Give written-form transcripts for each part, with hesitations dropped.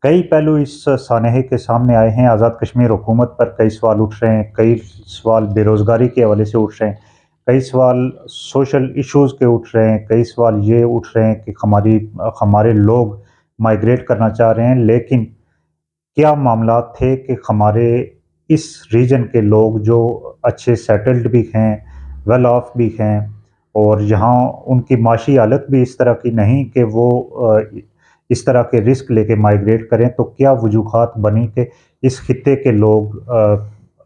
कई पहलू इस सानहे के सामने आए हैं। आज़ाद कश्मीर हुकूमत पर कई सवाल उठ रहे हैं, कई सवाल बेरोज़गारी के हवाले से उठ रहे हैं, कई सवाल सोशल इश्यूज़ के उठ रहे हैं, कई सवाल ये उठ रहे हैं कि हमारे लोग माइग्रेट करना चाह रहे हैं। लेकिन क्या मामलात थे कि हमारे इस रीजन के लोग जो अच्छे सेटल्ड भी हैं, वेल ऑफ भी हैं और यहाँ उनकी माशी हालत भी इस तरह की नहीं कि वो इस तरह के रिस्क लेके माइग्रेट करें, तो क्या वजूहात बनी कि इस खित्ते के लोग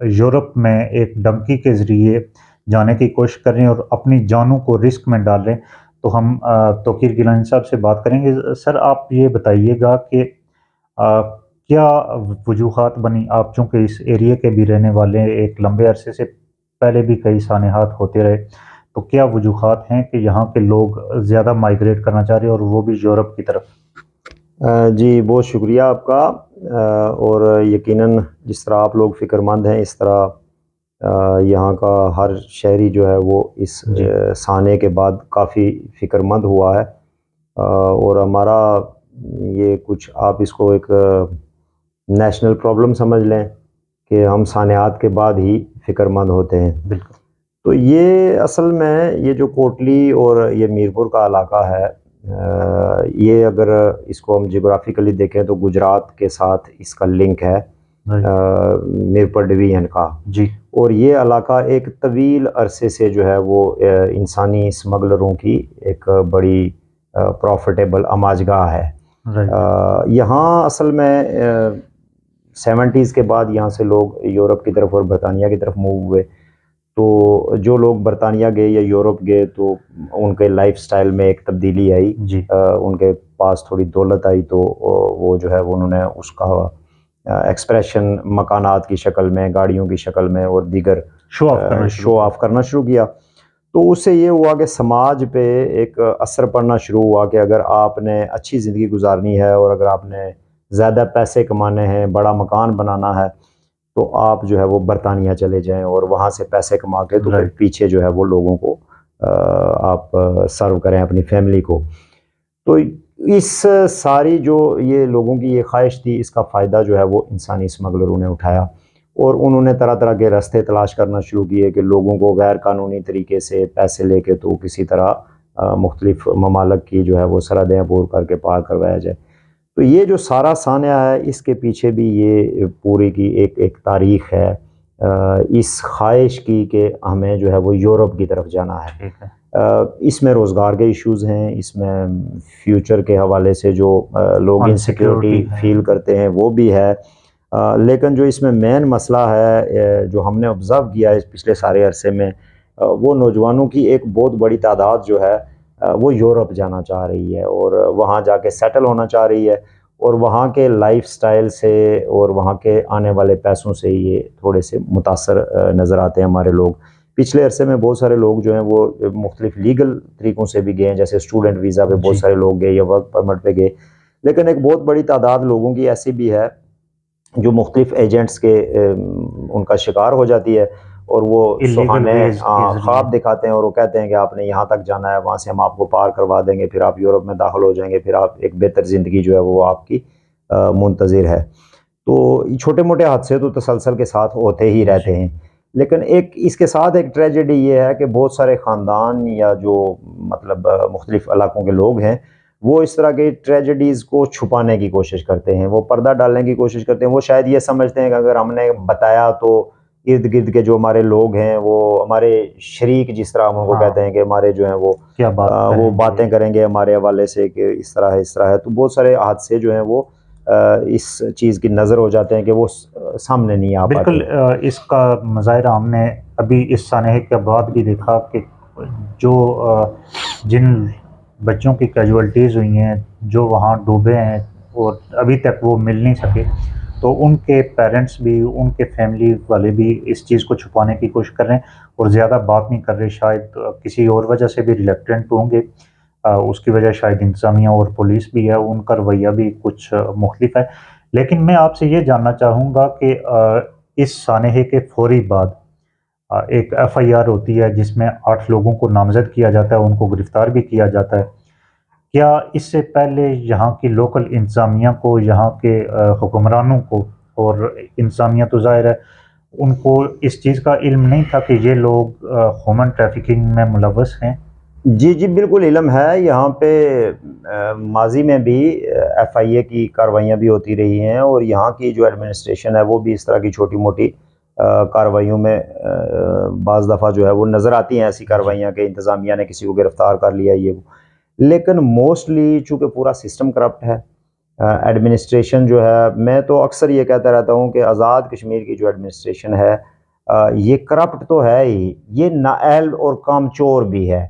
यूरोप में एक डंकी के ज़रिए जाने की कोशिश कर रहे हैं और अपनी जानों को रिस्क में डाल रहे हैं। तो हम तौकीर गिलानी साहब से बात करेंगे। सर, आप ये बताइएगा कि क्या वजूहात बनी, आप चूँकि इस एरिया के भी रहने वाले हैं, एक लंबे अरसे से पहले भी कई सानेहात होते रहे, तो क्या वजूहात हैं कि यहाँ के लोग ज़्यादा माइग्रेट करना चाह रहे हैं और वो भी यूरोप की तरफ? जी, बहुत शुक्रिया आपका। और यकीनन जिस तरह आप लोग फ़िक्रमंद हैं, इस तरह यहाँ का हर शहरी जो है वो इस जी, साने के बाद काफ़ी फ़िक्रमंद हुआ है। और हमारा ये कुछ आप इसको एक नेशनल प्रॉब्लम समझ लें कि हम सानेआत के बाद ही फ़िक्रमंद होते हैं। बिल्कुल। तो ये असल में ये जो कोटली और ये मीरपुर का इलाका है, ये अगर इसको हम जियोग्राफिकली देखें तो गुजरात के साथ इसका लिंक है, राइट। मीरपुर डिवीज़न का। जी, और ये इलाका एक तवील अरसे से जो है वो इंसानी स्मगलरों की एक बड़ी प्रॉफिटेबल अमाजगाह है। राइट। यहाँ असल में 70s के बाद यहाँ से लोग यूरोप की तरफ और बरतानिया की तरफ मूव हुए। तो जो लोग बरतानिया गए या यूरोप गए तो उनके लाइफ़स्टाइल में एक तब्दीली आई। जी, उनके पास थोड़ी दौलत आई तो वो जो है वो उन्होंने उसका एक्सप्रेशन मकानात की शक्ल में, गाड़ियों की शक्ल में और दीगर शो ऑफ करना शुरू शो किया। ऑफ करना शुरू किया। तो उससे ये हुआ कि समाज पे एक असर पड़ना शुरू हुआ कि अगर आपने अच्छी ज़िंदगी गुजारनी है और अगर आपने ज़्यादा पैसे कमाने हैं, बड़ा मकान बनाना है, तो आप जो है वो बरतानिया चले जाएँ और वहाँ से पैसे कमा के तो फिर राइट। पीछे जो है वो लोगों को आप सर्व करें अपनी फैमिली को। तो इस सारी जो ये लोगों की ये ख्वाहिश थी, इसका फ़ायदा जो है वो इंसानी स्मगलरों ने उठाया और उन्होंने तरह-तरह के रास्ते तलाश करना शुरू किए कि लोगों को गैर कानूनी तरीके से पैसे लेके तो किसी तरह मुख्तलिफ़ ममालिक की जो है वो सरहदें अबूर करके पार करवाया जाए। तो ये जो सारा सान्या है, इसके पीछे भी ये पूरी की एक एक तारीख़ है, इस ख्वाहिश की कि हमें जो है वो यूरोप की तरफ जाना है। ठीक है। इसमें रोज़गार के इश्यूज़ हैं, इसमें फ्यूचर के हवाले से जो लोग अनसिक्योरिटी इनसिक्योरिटी है। फ़ील करते हैं वो भी है। लेकिन जो इसमें मेन मसला है, जो हमने ऑब्ज़र्व किया है इस पिछले सारे अरसे में, वो नौजवानों की एक बहुत बड़ी तादाद जो है वो यूरोप जाना चाह रही है और वहाँ जाके सेटल होना चाह रही है और वहाँ के लाइफ़स्टाइल से और वहाँ के आने वाले पैसों से ये थोड़े से मुतासर नज़र आते हैं हमारे लोग। पिछले अरसे में बहुत सारे लोग जो हैं वो मुख्तलिफ लीगल तरीक़ों से भी गए हैं, जैसे स्टूडेंट वीज़ा पे बहुत जी, सारे लोग गए या वर्क परमिट पे गए। लेकिन एक बहुत बड़ी तादाद लोगों की ऐसी भी है जो मुख्तलिफ एजेंट्स के उनका शिकार हो जाती है और वो इल्लीगल सुहाने वेज़ के ज़रिए। ख्वाब दिखाते हैं और वो कहते हैं कि आपने यहाँ तक जाना है, वहाँ से हम आपको पार करवा देंगे, फिर आप यूरोप में दाखिल हो जाएँगे, फिर आप एक बेहतर ज़िंदगी जो है वो आपकी मुंतज़िर है। तो छोटे-मोटे हादसे तो तसलसल के साथ होते ही रहते जी, हैं। लेकिन एक इसके साथ एक ट्रेजेडी ये है कि बहुत सारे ख़ानदान या जो मतलब मुख्तलिफ़ इलाकों के लोग हैं, वो इस तरह की ट्रेजेडीज़ को छुपाने की कोशिश करते हैं, वो पर्दा डालने की कोशिश करते हैं। वो शायद ये समझते हैं कि अगर हमने बताया तो इर्द-गिर्द के जो हमारे लोग हैं, वो हमारे शरीक जिस तरह हम उनको कहते हाँ, हैं कि हमारे जो हैं क्या बात वो करेंगे? बातें करेंगे हमारे हवाले से कि इस तरह है। तो बहुत सारे हादसे जो हैं वो इस चीज़ की नज़र हो जाते हैं कि वो सामने नहीं आ बिल्कुल। पाते। इसका मुज़ाहिरा हमने अभी इस सानहे के बाद भी देखा कि जो जिन बच्चों की कैजुअल्टीज़ हुई हैं, जो वहाँ डूबे हैं और अभी तक वो मिल नहीं सके, तो उनके पेरेंट्स भी, उनके फैमिली वाले भी इस चीज़ को छुपाने की कोशिश कर रहे हैं और ज़्यादा बात नहीं कर रहे। शायद किसी और वजह से भी रिलक्टेंट होंगे। उसकी वजह शायद इंतज़ामिया और पुलिस भी है, उनका रवैया भी कुछ मुख़्तलिफ़ है। लेकिन मैं आपसे ये जानना चाहूँगा कि इस सानहे के फ़ौरी बाद एक एफ़आईआर होती है जिसमें 8 लोगों को नामज़द किया जाता है, उनको गिरफ़्तार भी किया जाता है। क्या इससे पहले यहाँ की लोकल इंतज़ामिया को, यहाँ के हुक्मरानों को और इंतज़ामिया तो ज़ाहिर है उनको इस चीज़ का इल्म नहीं था कि ये लोग ह्यूमन ट्रैफिकिंग में मुलव्वस हैं? जी, जी, बिल्कुल इल्म है। यहाँ पे माज़ी में भी एफआईए की कार्रवाइयाँ भी होती रही हैं और यहाँ की जो एडमिनिस्ट्रेशन है वो भी इस तरह की छोटी-मोटी कार्रवाइयों में बाज़ दफ़ा जो है वो नज़र आती हैं ऐसी कार्रवाइयाँ कि इंतज़ामिया ने किसी को गिरफ़्तार कर लिया ये वो। लेकिन मोस्टली चूँकि पूरा सिस्टम करप्ट है, एडमिनिस्ट्रेशन जो है, मैं तो अक्सर ये कहता रहता हूँ कि आज़ाद कश्मीर की जो एडमिनिस्ट्रेशन है ये करप्ट तो है ही, ये नाअहल और कामचोर भी है।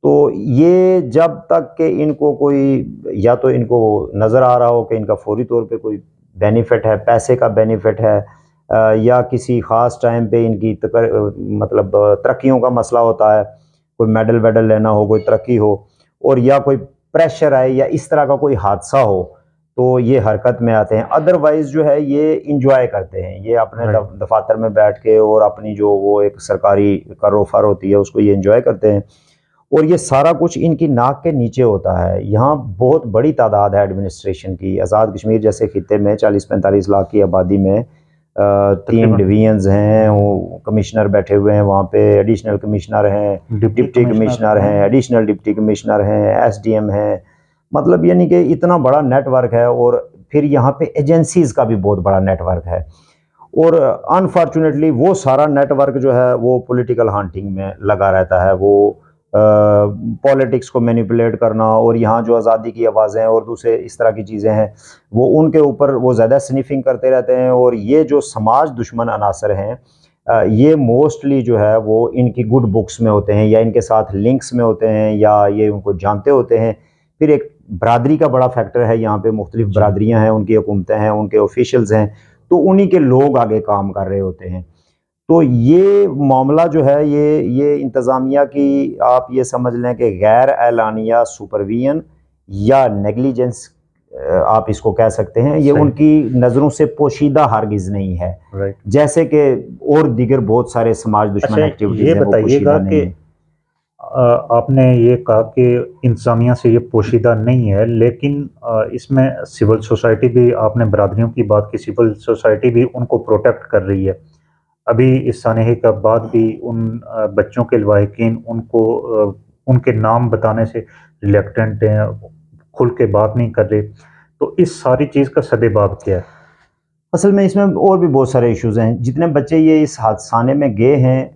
तो ये जब तक कि इनको कोई, या तो इनको नज़र आ रहा हो कि इनका फौरी तौर पे कोई बेनिफिट है, पैसे का बेनिफिट है, या किसी ख़ास टाइम पे इनकी मतलब तरक्कियों का मसला होता है, कोई मेडल वेडल लेना हो, कोई तरक्की हो, और या कोई प्रेशर आए या इस तरह का कोई हादसा हो, तो ये हरकत में आते हैं। अदरवाइज़ जो है ये इंजॉय करते हैं, ये अपने दफातर में बैठ के और अपनी जो वो एक सरकारी करोफर होती है उसको ये इंजॉय करते हैं, और ये सारा कुछ इनकी नाक के नीचे होता है। यहाँ बहुत बड़ी तादाद है एडमिनिस्ट्रेशन की। आज़ाद कश्मीर जैसे खित्ते में 40-45 लाख की आबादी में 3 डिवीजन्स हैं, वो कमिश्नर बैठे हुए हैं वहाँ पे, एडिशनल कमिश्नर हैं, डिप्टी कमिश्नर हैं, एडिशनल डिप्टी कमिश्नर हैं, एसडीएम हैं। मतलब यानी कि इतना बड़ा नेटवर्क है, और फिर यहाँ पे एजेंसीज़ का भी बहुत बड़ा नेटवर्क है। और अनफॉर्चुनेटली वो सारा नेटवर्क जो है वो पॉलिटिकल हंटिंग में लगा रहता है, वो पॉलिटिक्स को मैनिपुलेट करना, और यहाँ जो आज़ादी की आवाज़ें और दूसरे इस तरह की चीज़ें हैं वो उनके ऊपर वो ज़्यादा स्निफिंग करते रहते हैं। और ये जो समाज दुश्मन अनासर हैं ये मोस्टली जो है वो इनकी गुड बुक्स में होते हैं, या इनके साथ लिंक्स में होते हैं, या ये उनको जानते होते हैं। फिर एक बरादरी का बड़ा फैक्टर है, यहाँ पे मुख्तलिफ बरादरियाँ हैं, उनकी हुकूमतें हैं, उनके ऑफिशियल्स हैं, तो उन्हीं के लोग आगे काम कर रहे होते हैं। तो ये मामला जो है ये इंतज़ामिया की, आप ये समझ लें कि गैर एलानिया सुपरविजन या नेग्लिजेंस आप इसको कह सकते हैं, ये उनकी नज़रों से पोशीदा हरगिज़ नहीं है, जैसे कि और दीगर बहुत सारे समाज दुश्मन एक्टिविटीज़ हैं वो पोशीदा नहीं है। आपने ये कहा कि इंतज़ामिया से ये पोशीदा नहीं है, लेकिन इसमें सिविल सोसाइटी भी, आपने बरादरियों की बात की, सिविल सोसाइटी भी उनको प्रोटेक्ट कर रही है। अभी इस सानहे के बाद भी उन बच्चों के लवाहिकीन उनको उनके नाम बताने से रिलक्टेंट हैं, खुल के बात नहीं कर रहे। तो इस सारी चीज़ का सद्देबाब क्या है? असल में इसमें और भी बहुत सारे इश्यूज़ हैं। जितने बच्चे ये इस हादसाने में गए हैं,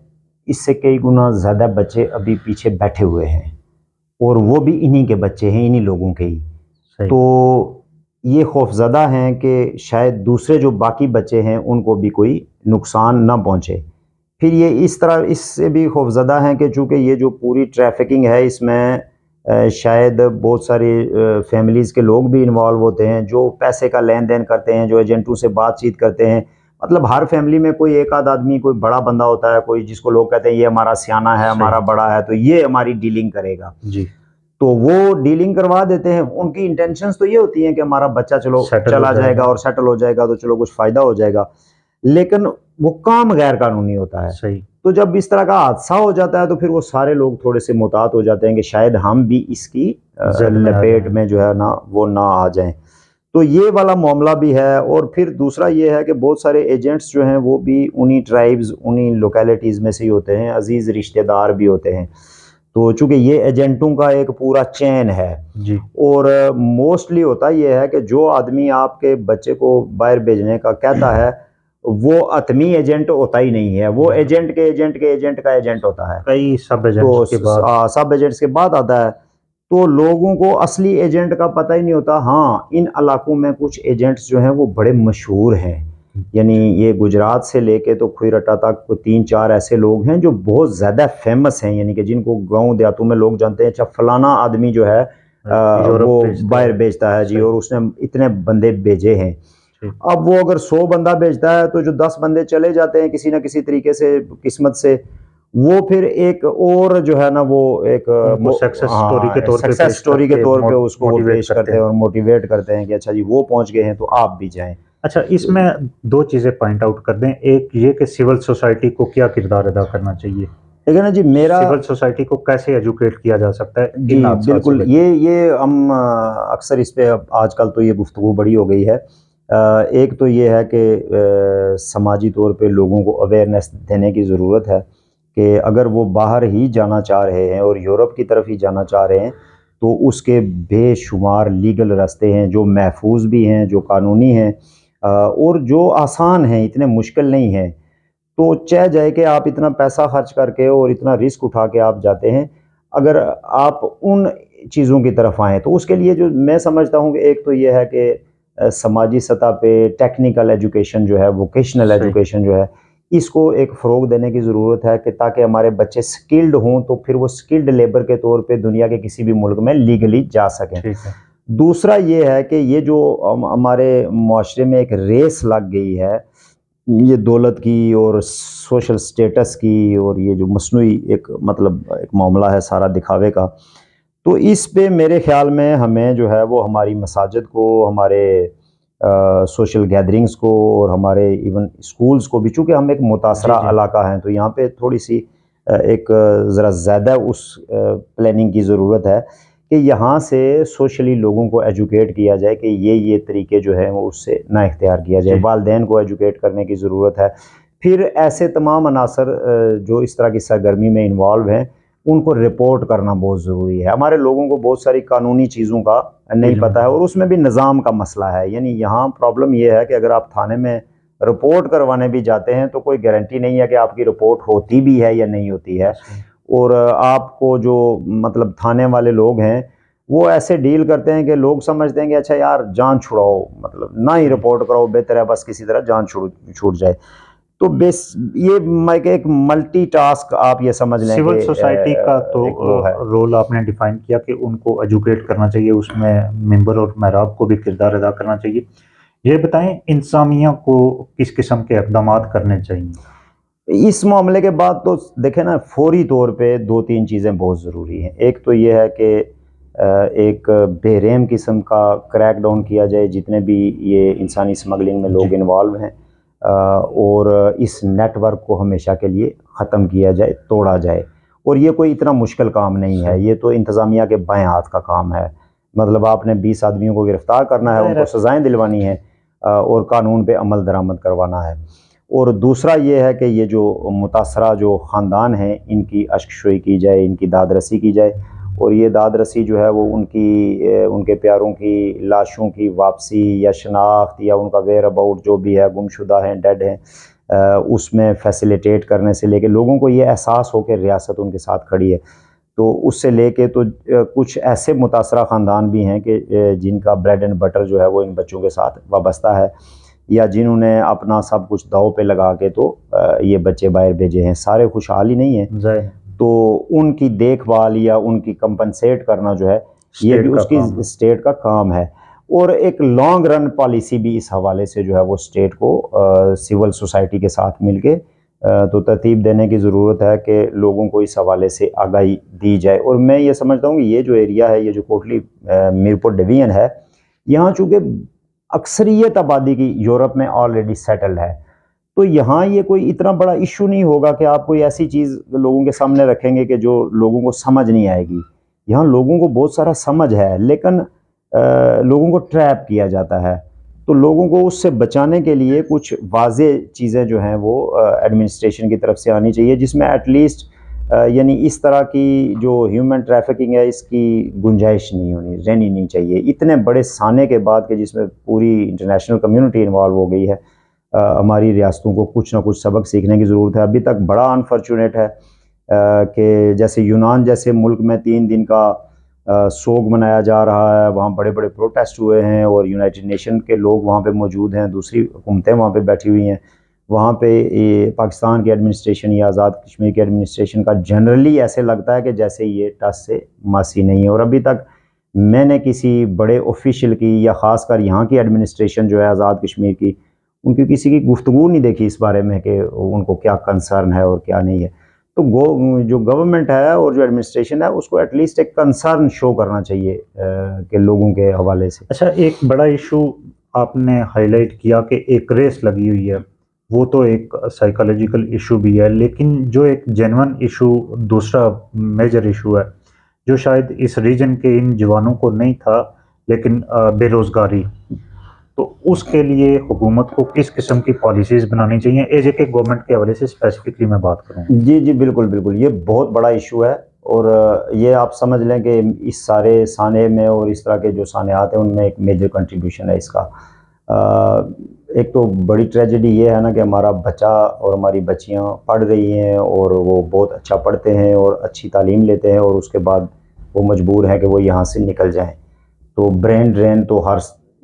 इससे कई गुना ज़्यादा बच्चे अभी पीछे बैठे हुए हैं, और वो भी इन्हीं के बच्चे हैं, इन्हीं लोगों के ही। तो ये खौफज़दा हैं कि शायद दूसरे जो बाकी बच्चे हैं उनको भी कोई नुकसान ना पहुँचे। फिर ये इस तरह इससे भी खौफज़दा हैं कि चूँकि ये जो पूरी ट्रैफिकिंग है इसमें शायद बहुत सारी फैमिलीज़ के लोग भी इन्वॉल्व होते हैं, जो पैसे का लेन देन करते हैं, जो एजेंटों से बातचीत करते हैं। मतलब हर फैमिली में कोई एक आध आदमी, कोई बड़ा बंदा होता है, कोई जिसको लोग कहते हैं ये हमारा सियाना है, हमारा बड़ा है, तो ये हमारी डीलिंग करेगा जी। तो वो डीलिंग करवा देते हैं। उनकी इंटेंशंस तो ये होती हैं कि हमारा बच्चा चलो चला जाएगा और सेटल हो जाएगा, तो चलो कुछ फ़ायदा हो जाएगा, लेकिन वो काम गैर कानूनी होता है। सही। तो जब इस तरह का हादसा हो जाता है तो फिर वो सारे लोग थोड़े से मुहतात हो जाते हैं कि शायद हम भी इसकी लपेट में जो है ना वो ना आ जाएं। तो ये वाला मामला भी है। और फिर दूसरा ये है कि बहुत सारे एजेंट्स जो हैं वो भी उन्हीं ट्राइब्स, उन्हीं लोकेलिटीज़ में से ही होते हैं, अजीज़ रिश्तेदार भी होते हैं। तो चूँकि ये एजेंटों का एक पूरा चेन है जी। और मोस्टली होता ये है कि जो आदमी आपके बच्चे को बाहर भेजने का कहता है वो अतमी एजेंट होता ही नहीं है, वो एजेंट के एजेंट के एजेंट का एजेंट होता है। कई सब एजेंट्स के बाद सब एजेंट्स के बाद आता है। तो लोगों को असली एजेंट का पता ही नहीं होता। हाँ, इन इलाकों में कुछ एजेंट्स जो हैं वो बड़े मशहूर हैं, यानी ये गुजरात से लेके तो खुरटा तक 3-4 ऐसे लोग हैं जो बहुत ज़्यादा फेमस हैं, यानी कि जिनको गांव देहातों में लोग जानते हैं। अच्छा फलाना आदमी जो है वो बाहर भेजता है जी, और उसने इतने बंदे भेजे हैं। अब वो अगर 100 बंदा भेजता है तो जो 10 बंदे चले जाते हैं किसी ना किसी तरीके से, किस्मत से, वो फिर एक और जो है ना वो एक सक्सेस स्टोरी के तौर पे उसको पेश करते हैं और मोटिवेट करते हैं कि अच्छा जी वो पहुंच गए हैं तो आप भी जाएं। अच्छा, इसमें 2 चीज़ें पॉइंट आउट कर दें। एक ये कि सिविल सोसाइटी को क्या किरदार अदा करना चाहिए। लेकिन ना जी मेरा सिविल सोसाइटी को कैसे एजुकेट किया जा सकता है जी इन हादसों से बिल्कुल, बचने? ये हम अक्सर इस पे अब आजकल तो ये गुफ्तगू बड़ी हो गई है। एक तो ये है कि समाजी तौर पे लोगों को अवेयरनेस देने की ज़रूरत है कि अगर वो बाहर ही जाना चाह रहे हैं और यूरोप की तरफ ही जाना चाह रहे हैं, तो उसके बेशुमार लीगल रास्ते हैं जो महफूज भी हैं, जो कानूनी हैं, और जो आसान हैं, इतने मुश्किल नहीं हैं। तो चाह जाए कि आप इतना पैसा खर्च करके और इतना रिस्क उठा के आप जाते हैं, अगर आप उन चीज़ों की तरफ आएँ, तो उसके लिए जो मैं समझता हूँ कि एक तो ये है कि समाजी सतह पे टेक्निकल एजुकेशन जो है, वोकेशनल सही। एजुकेशन जो है, इसको एक फ़रोग़ देने की ज़रूरत है कि ताकि हमारे बच्चे स्किल्ड हों, तो फिर वो स्किल्ड लेबर के तौर पे दुनिया के किसी भी मुल्क में लीगली जा सकें। ठीक है। दूसरा ये है कि ये जो हमारे मुआशरे में एक रेस लग गई है, ये दौलत की और सोशल स्टेटस की, और ये जो मसनूई एक मतलब एक मामला है सारा दिखावे का, तो इस पे मेरे ख़्याल में हमें जो है वो हमारी मसाजिद को, हमारे सोशल गैदरिंग्स को और हमारे इवन स्कूल्स को भी, चूँकि हम एक जी, मुतासरा जी। इलाका हैं, तो यहाँ पे थोड़ी-सी एक ज़रा ज़्यादा उस प्लानिंग की ज़रूरत है कि यहाँ से सोशली लोगों को एजुकेट किया जाए कि ये तरीके जो हैं वो उससे ना इख्तियार किया जाए। जी। वालिदैन को एजुकेट करने की ज़रूरत है। फिर ऐसे तमाम अनासर जो इस तरह की सरगर्मी में इन्वॉल्व हैं, उनको रिपोर्ट करना बहुत ज़रूरी है। हमारे लोगों को बहुत सारी कानूनी चीज़ों का नहीं इल्म पता है नहीं। और उसमें भी निज़ाम का मसला है। यानी यहाँ प्रॉब्लम ये है कि अगर आप थाने में रिपोर्ट करवाने भी जाते हैं, तो कोई गारंटी नहीं है कि आपकी रिपोर्ट होती भी है या नहीं होती है। सही। और आपको जो मतलब थाने वाले लोग हैं, वो ऐसे डील करते हैं कि लोग समझते हैं कि अच्छा यार जान छुड़ाओ, मतलब ना ही सही। रिपोर्ट कराओ, बेहतर है बस किसी तरह जान छूट जाए। तो ये मैं एक मल्टीटास्क आप ये समझ लें कि सिविल सोसाइटी का तो एक वो है। रोल आपने डिफाइन किया कि उनको एजुकेट करना चाहिए, उसमें मेंबर और मेहराब को भी किरदार अदा करना चाहिए। ये बताएँ इंतज़ामिया को किस किस्म के इक़दामात करने चाहिए? इस मामले के बाद तो देखें ना, फौरी तौर पे 2-3 चीज़ें बहुत ज़रूरी हैं। एक तो ये है कि एक बेरहम किस्म का क्रैकडाउन किया जाए जितने भी ये इंसानी स्मगलिंग में लोग जी। इन्वॉल्व हैं, और इस नेटवर्क को हमेशा के लिए ख़त्म किया जाए, तोड़ा जाए। और ये कोई इतना मुश्किल काम नहीं है, सही। ये तो इंतज़ामिया के बाएँ हाथ का काम है। मतलब आपने 20 आदमियों को गिरफ़्तार करना है, ज़ाहिर उनको है। सज़ाएँ दिलवानी हैं, और कानून पे अमल दरामद करवाना है। और दूसरा ये है कि ये जो मुतासरा जो ख़ानदान हैं, इनकी अश्क-शुई की जाए, इनकी दाद-रसी की जाए, और ये दाद-रसी जो है वो उनके प्यारों की लाशों की वापसी या शनाख्त या उनका वेयर अबाउट जो भी है, गुमशुदा हैं, डेड हैं, उसमें फैसिलिटेट करने से लेके लोगों को ये एहसास हो कि रियासत उनके साथ खड़ी है। तो उससे लेके तो कुछ ऐसे मुतासरा ख़ानदान भी हैं कि जिनका ब्रेड एंड बटर जो है वो इन बच्चों के साथ वाबस्ता है, या जिन्होंने अपना सब कुछ दाँव पे लगा के तो ये बच्चे बाहर भेजे हैं। सारे खुशहाल ही नहीं हैं। ज़ाहिर है। तो उनकी देखभाल या उनकी कंपनसेट करना जो है, ये भी स्टेट का उसकी काम है। स्टेट का काम है। और एक लॉन्ग रन पॉलिसी भी इस हवाले से जो है वो स्टेट को सिविल सोसाइटी के साथ मिलके तो तरतीब देने की ज़रूरत है कि लोगों को इस हवाले से आगाही दी जाए। और मैं ये समझता हूँ कि ये जो एरिया है, ये जो कोटली मीरपुर डिवीज़न है, यहाँ चूँकि अक्सरियत आबादी की यूरोप में ऑलरेडी सेटल्ड है, तो यहाँ ये कोई इतना बड़ा इश्यू नहीं होगा कि आप कोई ऐसी चीज़ लोगों के सामने रखेंगे कि जो लोगों को समझ नहीं आएगी। यहाँ लोगों को बहुत सारा समझ है, लेकिन लोगों को ट्रैप किया जाता है। तो लोगों को उससे बचाने के लिए कुछ वाज़ेह चीज़ें जो हैं वो एडमिनिस्ट्रेशन की तरफ से आनी चाहिए, जिसमें एटलीस्ट यानी इस तरह की जो ह्यूमन ट्रैफिकिंग है, इसकी गुंजाइश नहीं रहनी नहीं चाहिए। इतने बड़े साने के बाद कि जिसमें पूरी इंटरनेशनल कम्युनिटी इन्वॉल्व हो गई है, हमारी रियासतों को कुछ ना कुछ सबक सीखने की ज़रूरत है। अभी तक बड़ा अनफॉर्चुनेट है कि जैसे यूनान जैसे मुल्क में 3 दिन का सोग मनाया जा रहा है, वहाँ बड़े-बड़े प्रोटेस्ट हुए हैं और यूनाइटेड नेशन के लोग वहाँ पे मौजूद हैं, दूसरी हुकूमतें वहाँ पे बैठी हुई हैं। वहाँ पे ये पाकिस्तान की एडमिनिस्ट्रेशन या आज़ाद कश्मीर की एडमिनिस्ट्रेशन का जनरली ऐसे लगता है कि जैसे ये टस से मासी नहीं है। और अभी तक मैंने किसी बड़े ऑफिशियल की या ख़ासकर यहाँ की एडमिनिस्ट्रेशन जो है आज़ाद कश्मीर की, उनकी किसी की गुफ्तगू नहीं देखी इस बारे में कि उनको क्या कंसर्न है और क्या नहीं है। तो जो गवर्नमेंट है और जो एडमिनिस्ट्रेशन है, उसको एटलीस्ट एक कंसर्न शो करना चाहिए कि लोगों के हवाले से। अच्छा, एक बड़ा इशू आपने हाईलाइट किया कि एक रेस लगी हुई है, वो तो एक साइकोलॉजिकल इशू भी है, लेकिन जो एक जेन्युइन इशू, दूसरा मेजर इशू है जो शायद इस रीजन के इन जवानों को नहीं था, लेकिन बेरोज़गारी। तो उसके लिए हुकूमत को किस किस्म की पॉलिसीज़ बनानी चाहिए, एज ए के गवर्नमेंट के हवाले से स्पेसिफिकली मैं बात करूँ? जी, जी, बिल्कुल, बिल्कुल। ये बहुत बड़ा इश्यू है और ये आप समझ लें कि इस सारे साने में और इस तरह के जो सानेयात हैं, उनमें एक मेजर कंट्रीब्यूशन है इसका। एक तो बड़ी ट्रेजेडी ये है ना कि हमारा बच्चा और हमारी बच्चियाँ पढ़ रही हैं और वो बहुत अच्छा पढ़ते हैं और अच्छी तालीम लेते हैं और उसके बाद वो मजबूर हैं कि वो यहाँ से निकल जाएँ। तो ब्रेन ड्रेन तो हर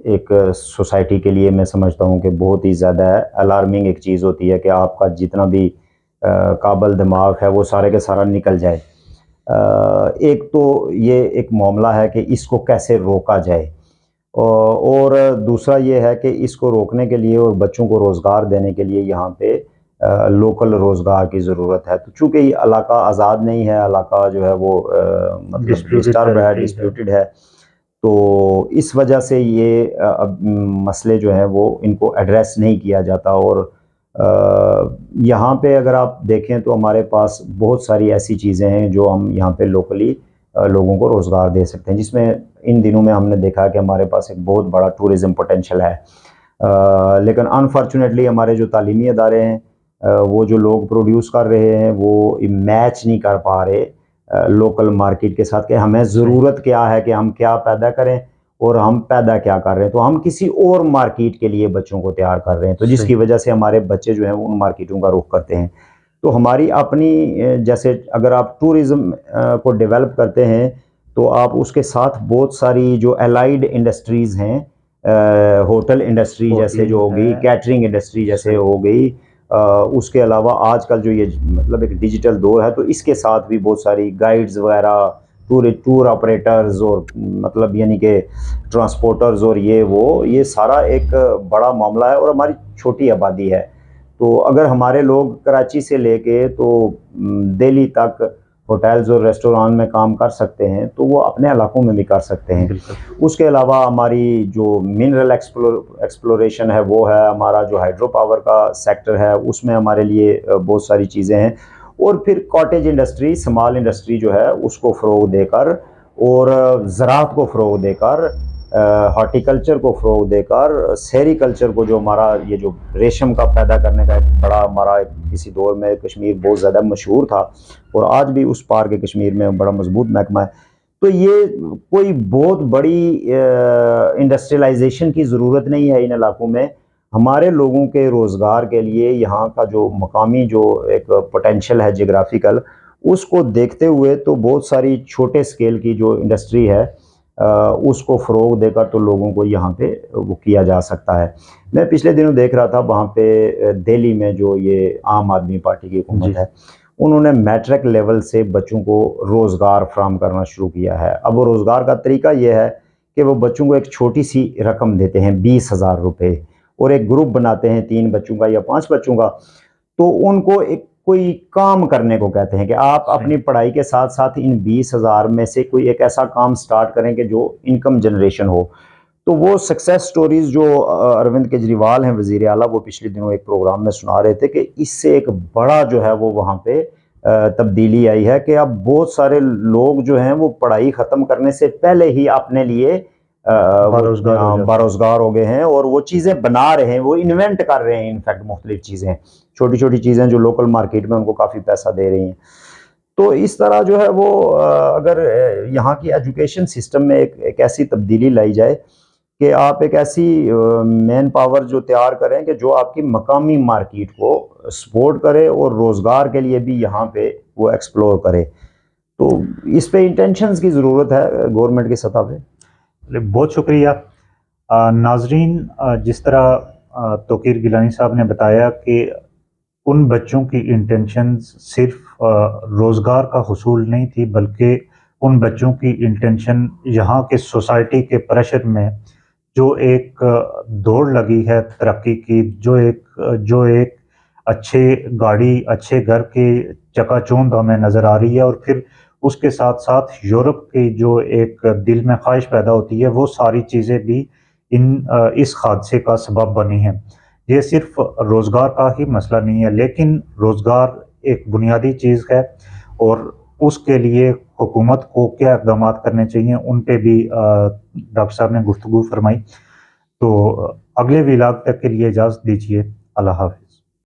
एक सोसाइटी के लिए मैं समझता हूँ कि बहुत ही ज़्यादा अलार्मिंग एक चीज़ होती है कि आपका जितना भी काबल दिमाग है वो सारे के सारा निकल जाए। एक तो ये एक मामला है कि इसको कैसे रोका जाए और दूसरा ये है कि इसको रोकने के लिए और बच्चों को रोज़गार देने के लिए यहाँ पे लोकल रोज़गार की ज़रूरत है। तो चूँकि ये इलाका आज़ाद नहीं है, इलाका जो है वो मतलब डिस्टर्ब है, डिस्प्यूटेड है। तो इस वजह से ये अब मसले जो हैं वो इनको एड्रेस नहीं किया जाता और यहाँ पे अगर आप देखें तो हमारे पास बहुत सारी ऐसी चीज़ें हैं जो हम यहाँ पे लोकली लोगों को रोज़गार दे सकते हैं, जिसमें इन दिनों में हमने देखा कि हमारे पास एक बहुत बड़ा टूरिज़्म पोटेंशियल है। लेकिन अनफॉर्चुनेटली हमारे जो तालीमी अदारे हैं वो जो लोग प्रोड्यूस कर रहे हैं वो मैच नहीं कर पा रहे लोकल मार्केट के साथ कि हमें ज़रूरत क्या है, कि हम क्या पैदा करें और हम पैदा क्या कर रहे हैं। तो हम किसी और मार्केट के लिए बच्चों को तैयार कर रहे हैं, तो जिसकी वजह से हमारे बच्चे जो हैं उन मार्केटों का रुख करते हैं। तो हमारी अपनी जैसे अगर आप टूरिज़्म को डेवलप करते हैं तो आप उसके साथ बहुत सारी जो एलाइड इंडस्ट्रीज़ हैं, होटल इंडस्ट्री जैसे जो हो गई, कैटरिंग इंडस्ट्री जैसे हो गई, उसके अलावा आजकल जो ये मतलब एक डिजिटल दौर है तो इसके साथ भी बहुत सारी गाइड्स वगैरह, टूर ऑपरेटर्स और मतलब यानी कि ट्रांसपोर्टर्स और ये सारा एक बड़ा मामला है और हमारी छोटी आबादी है। तो अगर हमारे लोग कराची से लेके तो दिल्ली तक होटल्स और रेस्टोरेंट में काम कर सकते हैं तो वो अपने इलाकों में भी कर सकते हैं। उसके अलावा हमारी जो मिनरल एक्सप्लोरेशन है वो है, हमारा जो हाइड्रो पावर का सेक्टर है उसमें हमारे लिए बहुत सारी चीज़ें हैं और फिर कॉटेज इंडस्ट्री, स्मॉल इंडस्ट्री जो है उसको फ़रोग़ देकर और ज़राअत को फ़रोग़ देकर, हॉर्टिकल्चर को फ़रोग़ देकर, सेरीकल्चर को जो हमारा ये जो रेशम का पैदा करने का एक बड़ा हमारा किसी दौर में कश्मीर बहुत ज़्यादा मशहूर था और आज भी उस पार के कश्मीर में बड़ा मजबूत महकमा है। तो ये कोई बहुत बड़ी इंडस्ट्रियलाइजेशन की ज़रूरत नहीं है इन इलाकों में। हमारे लोगों के रोज़गार के लिए यहाँ का जो मकामी जो एक पोटेंशियल है जियोग्राफिकल, उसको देखते हुए तो बहुत सारी छोटे स्केल की जो इंडस्ट्री है उसको फ़रोग़ देकर तो लोगों को यहाँ पे वो किया जा सकता है। मैं पिछले दिनों देख रहा था वहाँ पे दिल्ली में जो ये आम आदमी पार्टी की हुकूमत है, उन्होंने मैट्रिक लेवल से बच्चों को रोज़गार फ़राहम करना शुरू किया है। अब वो रोज़गार का तरीका ये है कि वो बच्चों को एक छोटी सी रकम देते हैं 20,000 रुपये और एक ग्रुप बनाते हैं 3 बच्चों का या 5 बच्चों का, तो उनको एक कोई काम करने को कहते हैं कि आप अपनी पढ़ाई के साथ साथ इन 20,000 में से कोई एक ऐसा काम स्टार्ट करें कि जो इनकम जनरेशन हो। तो वो सक्सेस स्टोरीज़ जो अरविंद केजरीवाल हैं वज़ीर आला, वो पिछले दिनों एक प्रोग्राम में सुना रहे थे कि इससे एक बड़ा जो है वो वहाँ पे तब्दीली आई है कि अब बहुत सारे लोग जो हैं वो पढ़ाई ख़त्म करने से पहले ही अपने लिए बारोज़गार हो गए हैं और वो चीज़ें बना रहे हैं, वो इन्वेंट कर रहे हैं इनफैक्ट मुख्तलिफ चीज़ें, छोटी-छोटी चीज़ें जो लोकल मार्केट में उनको काफ़ी पैसा दे रही हैं। तो इस तरह जो है वो अगर यहाँ की एजुकेशन सिस्टम में एक ऐसी तब्दीली लाई जाए कि आप एक ऐसी मैन पावर जो तैयार करें कि जो आपकी मकामी मार्केट को सपोर्ट करे और रोज़गार के लिए भी यहाँ पे वो एक्सप्लोर करे। तो इस पे इंटेंशंस की ज़रूरत है गवर्नमेंट की सतह पे। बहुत शुक्रिया। नाजरीन, जिस तरह तोकीर गिलानी साहब ने बताया कि उन बच्चों की इंटेंशंस सिर्फ रोज़गार का हुसूल नहीं थी, बल्कि उन बच्चों की इंटेंशन यहाँ के सोसाइटी के प्रेशर में जो एक दौड़ लगी है तरक्की की, जो एक अच्छे गाड़ी, अच्छे घर के चकाचौंध हमें नज़र आ रही है और फिर उसके साथ साथ यूरोप की जो एक दिल में ख्वाहिश पैदा होती है, वो सारी चीज़ें भी इस हादसे का सबब बनी हैं। ये सिर्फ रोज़गार का ही मसला नहीं है, लेकिन रोज़गार एक बुनियादी चीज़ है और उसके लिए हुकूमत को क्या इक़दामात करने चाहिए, उन पे भी डॉक्टर साहब ने गुफ्तगू फरमाई। तो अगले व्लॉग तक के लिए इजाज़त दीजिए। अल्लाह हाफ़िज़।